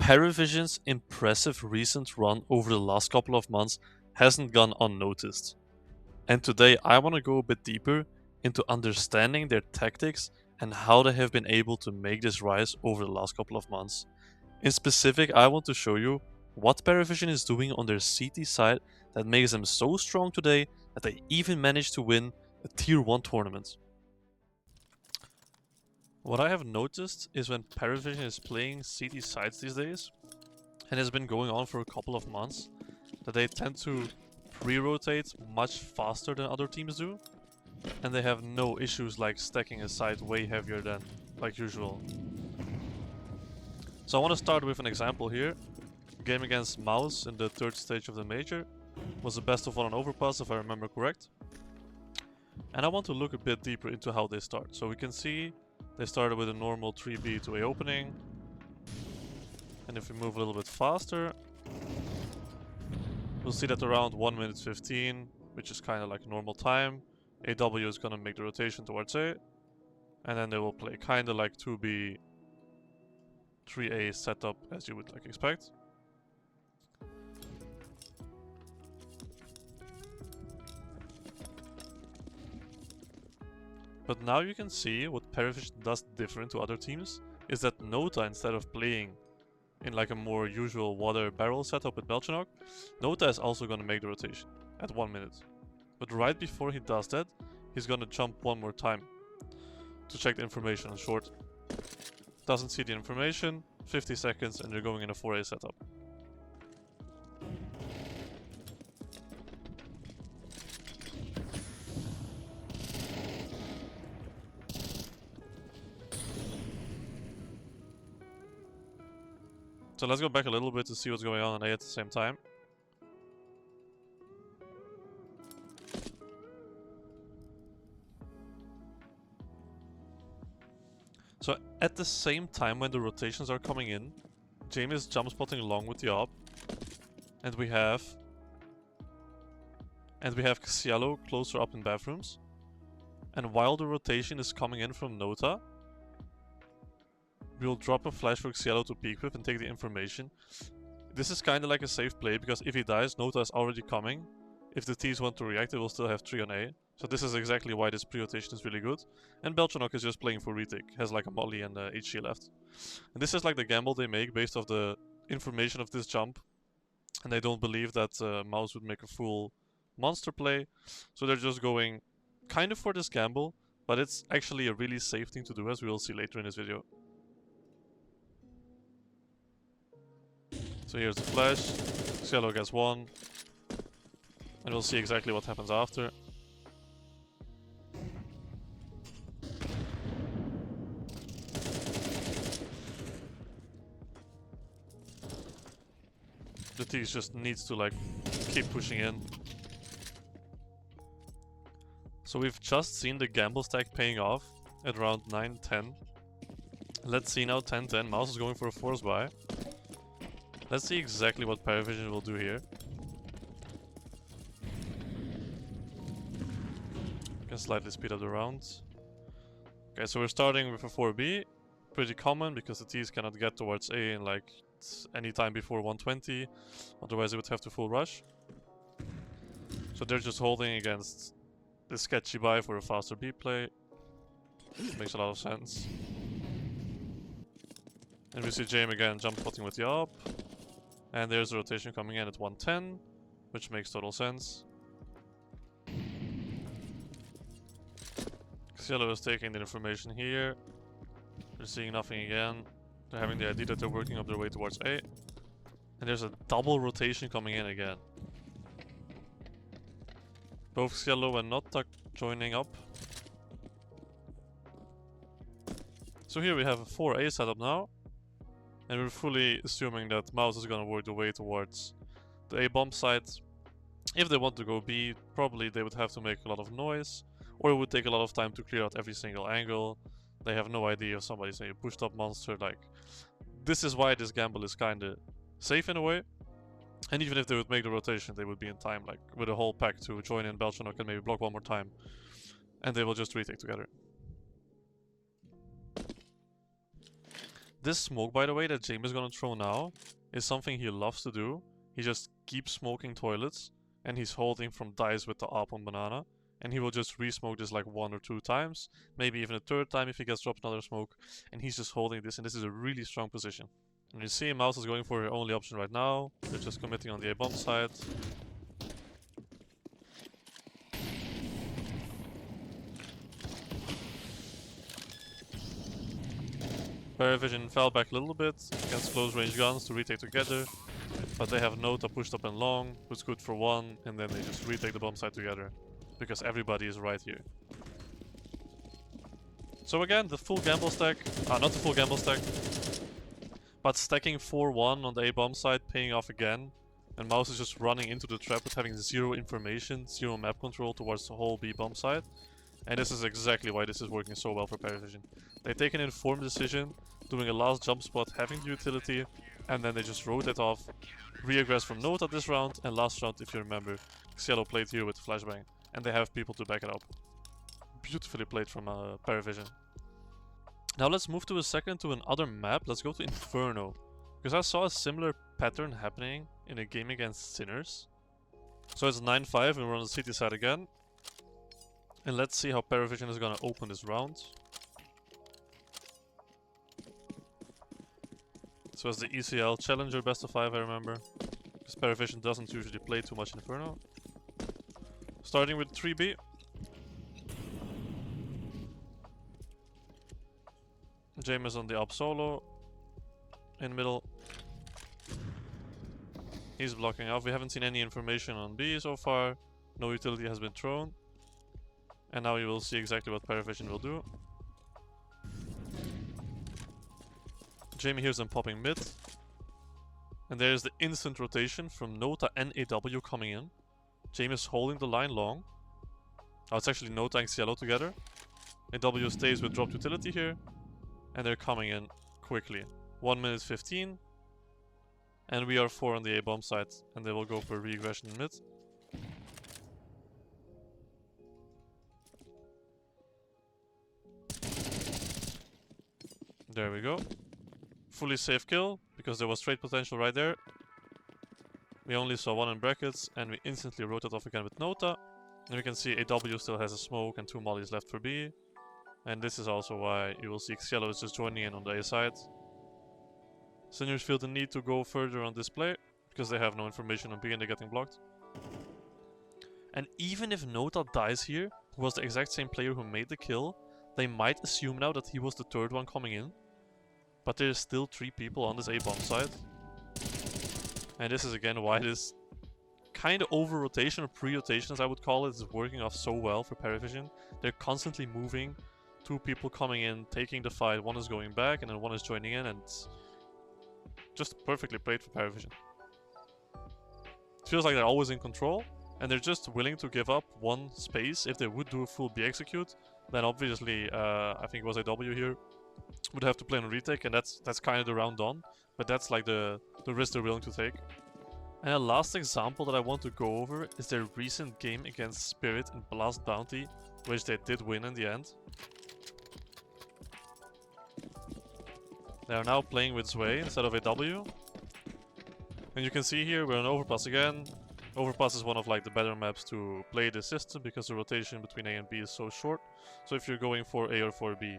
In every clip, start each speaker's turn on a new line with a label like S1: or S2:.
S1: Parivision's impressive recent run over the last couple of months hasn't gone unnoticed. And today I want to go a bit deeper into understanding their tactics and how they have been able to make this rise over the last couple of months. In specific, I want to show you what Parivision is doing on their CT side that makes them so strong today that they even managed to win a Tier 1 tournament. What I have noticed is when Parivision is playing CT sides these days, and it's been going on for a couple of months, that they tend to pre-rotate much faster than other teams do, and they have no issues like stacking a side way heavier than like usual. So I want to start with an example here. Game against Mouse in the third stage of the major was the best of 1 on overpass if I remember correct. And I want to look a bit deeper into how they start. So we can see they started with a normal 3B to A opening. And if we move a little bit faster, we'll see that around 1 minute 15, which is kind of like normal time, AW is going to make the rotation towards A. And then they will play kind of like 2B, 3A setup as you would like expect. But now you can see what Parivision does different to other teams is that Nota, instead of playing in like a more usual water barrel setup with Belchanok, Nota is also going to make the rotation at 1 minute. But right before he does that, he's going to jump one more time to check the information on short. Doesn't see the information, 50 seconds and you're going in a 4A setup. So let's go back a little bit to see what's going on A at the same time. So at the same time when the rotations are coming in, Jamie is jump spotting along with the op. And we have Xialo closer up in bathrooms. And while the rotation is coming in from Nota, we'll drop a flash for Xialo to peek with and take the information. This is kind of like a safe play because if he dies, Nota is already coming. If the T's want to react, they will still have 3 on A. So this is exactly why this pre-rotation is really good. And Belchanok is just playing for retake, has like a molly and HG left. And this is like the gamble they make based off the information of this jump. And they don't believe that Mouse would make a full monster play. So they're just going kind of for this gamble, but it's actually a really safe thing to do, as we will see later in this video. So here's the flash, Xialo gets 1, and we'll see exactly what happens after. The Tease just needs to like keep pushing in. So we've just seen the gamble stack paying off at around 9-10. Let's see now 10-10, Mouse is going for a force buy. Let's see exactly what Parivision will do here. Can slightly speed up the round. Okay, so we're starting with a 4B. Pretty common because the T's cannot get towards A in like any time before 120. Otherwise they would have to full rush. So they're just holding against the sketchy buy for a faster B play. Makes a lot of sense. And we see James again jump spotting with the op. And there's the rotation coming in at 110, which makes total sense. Xialo is taking the information here. They're seeing nothing again. They're having the idea that they're working up their way towards A. And there's a double rotation coming in again. Both Xialo and Notak joining up. So here we have a 4A setup now. And we're fully assuming that Mouse is gonna work the way towards the A bomb site. If they want to go B, probably they would have to make a lot of noise, or it would take a lot of time to clear out every single angle. They have no idea if somebody's a pushed up monster. Like, this is why this gamble is kinda safe in a way. And even if they would make the rotation, they would be in time, like with a whole pack to join in Belchanok and maybe block one more time. And they will just retake together. This smoke, by the way, that Jamie is gonna throw now is something he loves to do. He just keeps smoking toilets, and he's holding from dice with the op on banana. And he will just re-smoke this like 1 or 2 times, maybe even a 3rd time if he gets dropped another smoke. And he's just holding this, and this is a really strong position. And you see Mouse is going for her only option right now. They're just committing on the A-bomb side. Parivision fell back a little bit against close range guns to retake together. But they have Nota pushed up and long, who's good for 1, and then they just retake the bomb site together. Because everybody is right here. So again, the full gamble stack, not the full gamble stack, but stacking 4-1 on the A-bomb side, paying off again. And Mouse is just running into the trap with having 0 information, 0 map control towards the whole B-bomb side. And this is exactly why this is working so well for Parivision. They take an informed decision, doing a last jump spot, having the utility, and then they just rotate off, re-aggress from Nota this round, and last round, if you remember, Cielo played here with the flashbang. And they have people to back it up. Beautifully played from Parivision. Now let's move to a second to another map. Let's go to Inferno. Because I saw a similar pattern happening in a game against Sinners. So it's 9-5 and we're on the city side again. And let's see how Parivision is gonna open this round. So it's the ECL Challenger best of 5, I remember. Because Parivision doesn't usually play too much Inferno. Starting with 3B. James on the up solo. In middle. He's blocking off. We haven't seen any information on B so far. No utility has been thrown. And now you will see exactly what Parivision will do. Jamie hears them popping mid. And there's the instant rotation from Nota and AW coming in. Jamie is holding the line long. Oh, it's actually Nota and Cielo together. AW stays with dropped utility here. And they're coming in quickly. 1 minute 15. And we are 4 on the A-bomb side. And they will go for regression mid. There we go. Fully safe kill, because there was trade potential right there. We only saw 1 in brackets, and we instantly rotate off again with Nota. And we can see AW still has a smoke and 2 mollies left for B. And this is also why you will see Cielo is just joining in on the A side. Sinners feel the need to go further on this play, because they have no information on B and they're getting blocked. And even if Nota dies here, who was the exact same player who made the kill, they might assume now that he was the 3rd one coming in. But there's still 3 people on this A-bomb side. And this is again why this kind of over-rotation or pre-rotation, as I would call it, is working off so well for Parivision. They're constantly moving. 2 people coming in, taking the fight. 1 is going back and then 1 is joining in, and just perfectly played for Parivision. It feels like they're always in control, and they're just willing to give up 1 space. If they would do a full B execute, then obviously, I think it was AW here, would have to play on retake, and that's kind of the round done. But that's like the risk they're willing to take. And a last example that I want to go over is their recent game against Spirit in Blast Bounty, which they did win in the end. They are now playing with Zway instead of AW. And you can see here we're on Overpass again. Overpass is one of like the better maps to play this system because the rotation between A and B is so short. So if you're going for A or for B,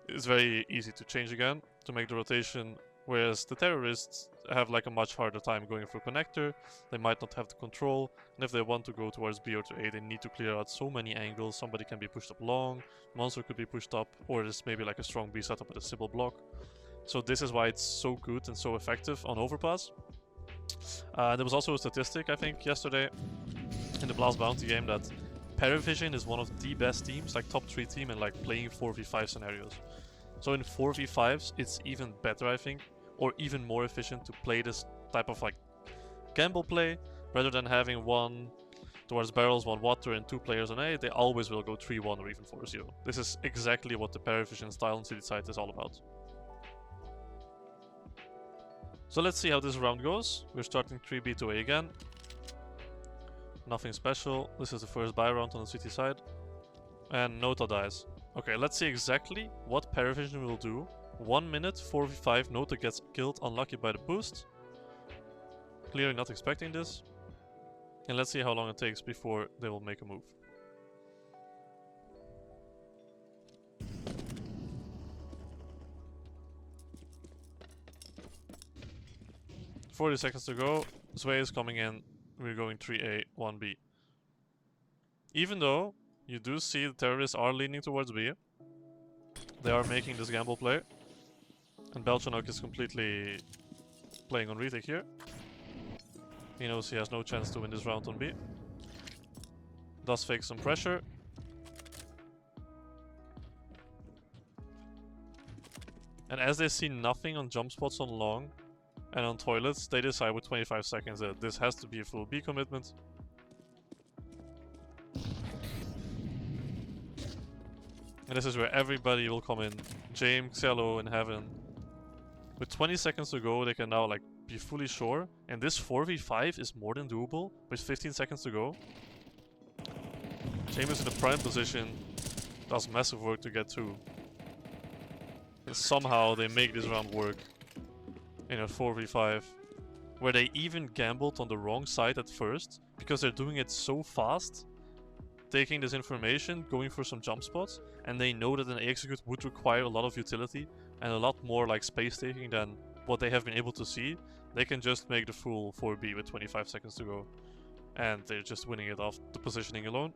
S1: it's very easy to change again to make the rotation. Whereas the terrorists have like a much harder time going for connector. They might not have the control, and if they want to go towards B or to A, they need to clear out so many angles. Somebody can be pushed up long, monster could be pushed up, or there's maybe like a strong B setup with a simple block. So this is why it's so good and so effective on Overpass. There was also a statistic, I think, yesterday in the Blast Bounty game that Parivision is one of the best teams, like top 3 team in like playing 4v5 scenarios. So in 4v5s, it's even better, I think, or even more efficient to play this type of like gamble play, rather than having 1 towards barrels, 1 water, and 2 players on A. They always will go 3-1 or even 4-0. This is exactly what the Parivision style on City side is all about. So let's see how this round goes. We're starting 3B to A again. Nothing special. This is the first buy round on the City side. And Nota dies. Okay, let's see exactly what Parivision will do 1 minute, 4v5, Nota gets killed, unlucky by the boost. Clearly not expecting this. And let's see how long it takes before they will make a move. "40 seconds to go. Sway is coming in. We're going 3A, 1B. Even though you do see the terrorists are leaning towards B, they are making this gamble play. And Belchanok is completely playing on retake here. He knows he has no chance to win this round on B. Does fake some pressure. And as they see nothing on jump spots on long and on toilets, they decide with 25 seconds that this has to be a full B commitment. And this is where everybody will come in. James, Xello, and Heaven. With 20 seconds to go, they can now like be fully sure. And this 4v5 is more than doable with 15 seconds to go. James is in a prime position. Does massive work to get 2. And somehow they make this round work. In a 4v5. Where they even gambled on the wrong side at first. Because they're doing it so fast. Taking this information, going for some jump spots, and they know that an execute would require a lot of utility and a lot more like space taking than what they have been able to see. They can just make the full 4B with 25 seconds to go, and they're just winning it off the positioning alone.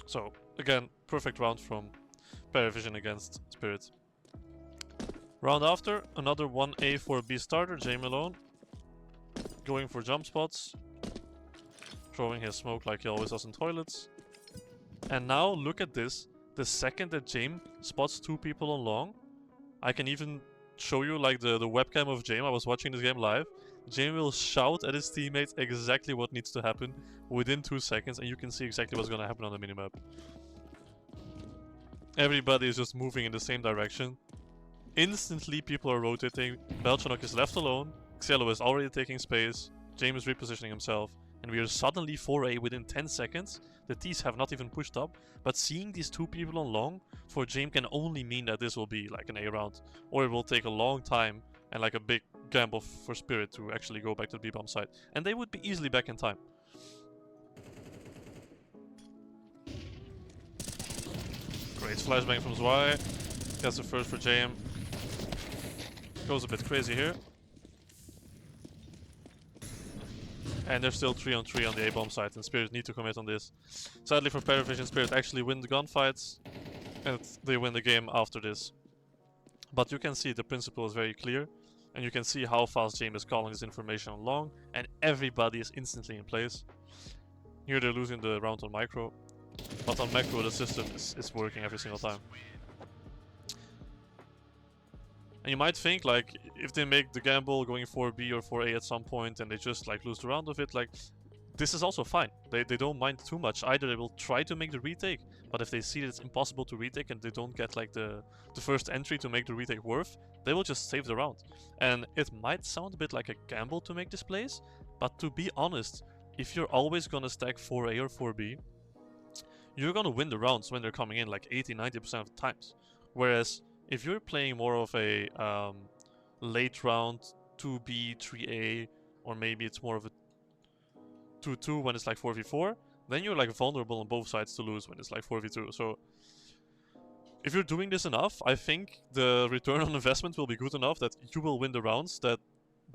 S1: So again, perfect round from Parivision against Spirit. Round after, another 1A 4B starter, Jaime alone, going for jump spots, throwing his smoke like he always does in toilets. And now look at this. The second that Jaime spots 2 people on long, I can even show you like the webcam of Jaime. I was watching this game live. Jaime will shout at his teammates exactly what needs to happen within 2 seconds, and you can see exactly what's gonna happen on the minimap. Everybody is just moving in the same direction. Instantly people are rotating. Belchanok is left alone. Xello is already taking space. Jaime is repositioning himself. And we are suddenly 4A within 10 seconds. The T's have not even pushed up. But seeing these 2 people on long for Jaime can only mean that this will be like an A round. Or it will take a long time and like a big gamble for Spirit to actually go back to the B-bomb side. And they would be easily back in time. Great flashbang from Zwei. That's the first for Jaime. Goes a bit crazy here. And they're still 3-on-3 on the A-bomb side, and Spirit need to commit on this. Sadly for Parivision, Spirit actually win the gunfights, and they win the game after this. But you can see the principle is very clear, and you can see how fast Jaime is calling this information on long, and everybody is instantly in place. Here they're losing the round on micro, but on macro the system is working every single time. And you might think, like, if they make the gamble going 4B or 4A at some point and they just, like, lose the round of it, like, this is also fine. They don't mind too much. Either they will try to make the retake, but if they see that it's impossible to retake and they don't get, like, the first entry to make the retake worth, they will just save the round. And it might sound a bit like a gamble to make this plays, but to be honest, if you're always gonna stack 4A or 4B, you're gonna win the rounds when they're coming in, like, 80-90% of the times. Whereas if you're playing more of a late round 2B, 3A, or maybe it's more of a 2-2 when it's like 4v4, then you're like vulnerable on both sides to lose when it's like 4v2. So if you're doing this enough, I think the return on investment will be good enough that you will win the rounds, that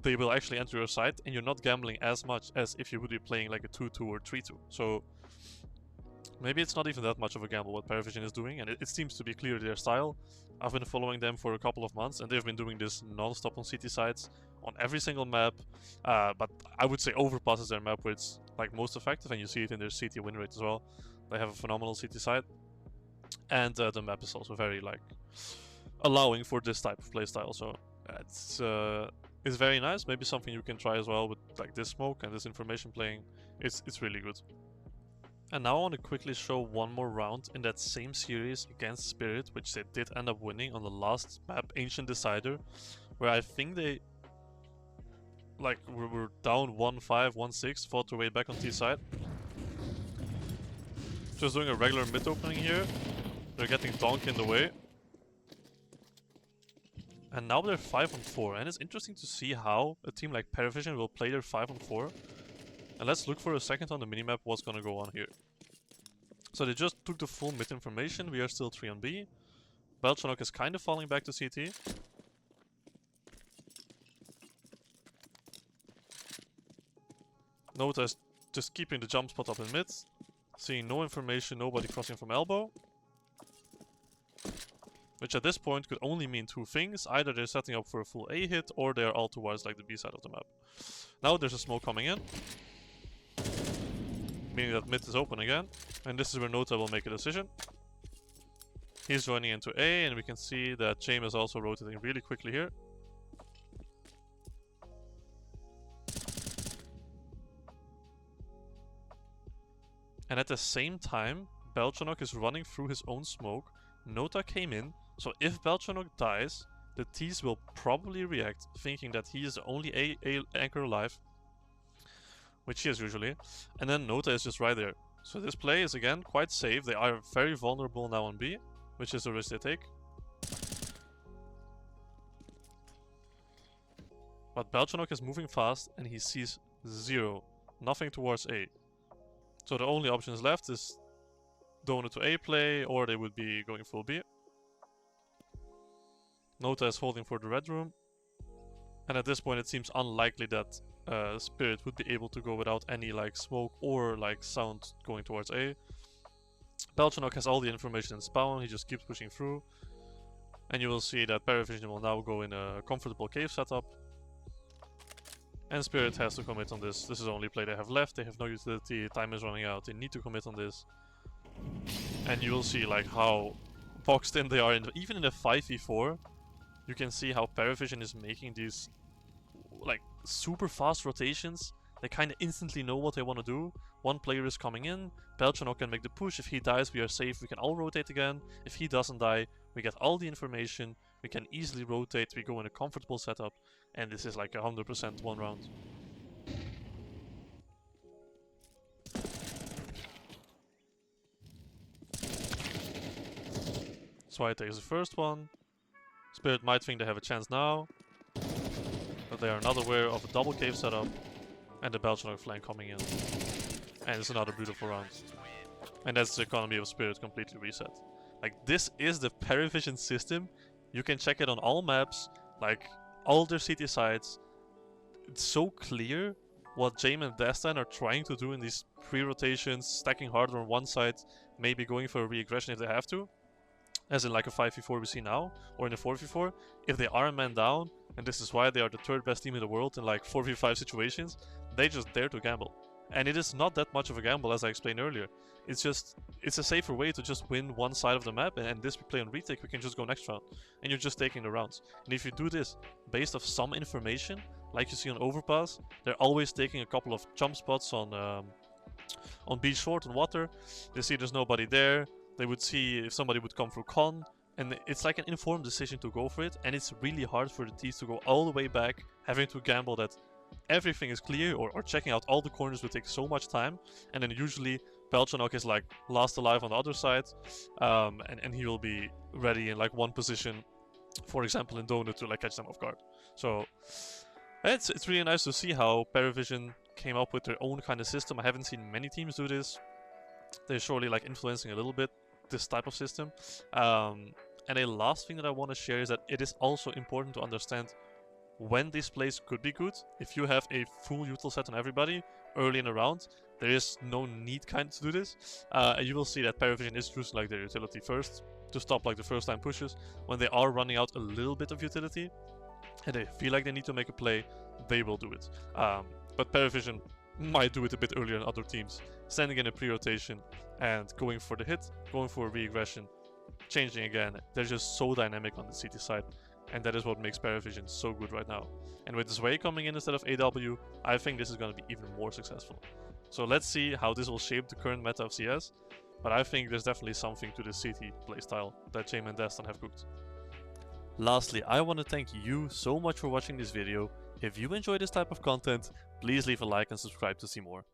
S1: they will actually enter your side, and you're not gambling as much as if you would be playing like a 2-2 or 3-2. So maybe it's not even that much of a gamble what Parivision is doing, and it seems to be clear their style. I've been following them for a couple of months, and they've been doing this non-stop on CT sides, on every single map, but I would say Overpass is their map where it's like most effective, and you see it in their CT win rate as well. They have a phenomenal CT side, and the map is also very like allowing for this type of playstyle, so it's very nice. Maybe something you can try as well with like this smoke and this information playing. It's really good. And now I want to quickly show one more round in that same series against Spirit, which they did end up winning on the last map, Ancient Decider, where I think they like were down 1-5, 1-6, fought their way back on T side. Just doing a regular mid opening here. They're getting Donk in the way. And now they're 5 on 4, and it's interesting to see how a team like Parivision will play their 5 on 4. And let's look for a second on the minimap what's gonna go on here. So they just took the full mid information, we are still 3 on B. Belchanok is kind of falling back to CT. Nota is just keeping the jump spot up in mid. Seeing no information, nobody crossing from elbow. Which at this point could only mean two things. Either they're setting up for a full A hit, or they're all towards like the B side of the map. Now there's a smoke coming in. Meaning that mid is open again. And this is where Nota will make a decision. He's joining into A, and we can see that James is also rotating really quickly here. And at the same time, Belchanok is running through his own smoke. Nota came in, so if Belchanok dies, the T's will probably react, thinking that he is the only A anchor alive. Which he is usually. And then Nota is just right there. So this play is again quite safe. They are very vulnerable now on B, which is the risk they take. But Belchanok is moving fast and he sees zero. Nothing towards A. So the only options left is Donut to A play, or they would be going full B. Nota is holding for the red room. And at this point it seems unlikely that Spirit would be able to go without any like smoke or like sound going towards A. Belchanok has all the information in spawn, he just keeps pushing through. And you will see that Parivision will now go in a comfortable cave setup. And Spirit has to commit on this. This is the only play they have left, they have no utility, time is running out, they need to commit on this. And you will see like how boxed in they are, even in the 5v4. You can see how Parivision is making these like super fast rotations. They kind of instantly know what they want to do. One player is coming in, Belchanok can make the push. If he dies, we are safe, we can all rotate again. If he doesn't die, we get all the information, we can easily rotate, we go in a comfortable setup, and this is like 100% one round. Swire takes the first one. Spirit might think they have a chance now, but they are not aware of a double cave setup and the Belchanok flank coming in. And it's another beautiful round. And that's the economy of Spirit completely reset. Like, this is the Parivision system. You can check it on all maps, like all their city sites. It's so clear what James and Destin are trying to do in these pre-rotations, stacking harder on one side, maybe going for a re-aggression if they have to. As in like a 5v4 we see now, or in a 4v4, if they are a man down, and this is why they are the third best team in the world in like 4v5 situations, they just dare to gamble. And it is not that much of a gamble, as I explained earlier. It's a safer way to just win one side of the map, and this we play on retake, we can just go next round. And you're just taking the rounds. And if you do this based off some information, like you see on Overpass, they're always taking a couple of jump spots on B short and water. They see there's nobody there. They would see if somebody would come through con, and it's like an informed decision to go for it, and it's really hard for the teams to go all the way back, having to gamble that everything is clear, or checking out all the corners will take so much time, and then usually Belchanok is like last alive on the other side, and he will be ready in like one position, for example in Donut, to like catch them off guard. So it's really nice to see how Parivision came up with their own kind of system. I haven't seen many teams do this. They're surely like influencing a little bit this type of system. And a last thing that I want to share is that it is also important to understand when these plays could be good. If you have a full util set on everybody early in the round, there is no need kind of to do this. And you will see that Parivision is choosing like their utility first to stop like the first time pushes. When they are running out a little bit of utility and they feel like they need to make a play, they will do it. But Parivision might do it a bit earlier than other teams, sending in a pre-rotation and going for the hit, going for a re-aggression, changing again. They're just so dynamic on the CT side, and that is what makes Parivision so good right now. And with Zway coming in instead of AW, I think this is going to be even more successful. So let's see how this will shape the current meta of CS, but I think there's definitely something to the CT playstyle that James and Destin have cooked. Lastly, I want to thank you so much for watching this video. If you enjoy this type of content, please leave a like and subscribe to see more.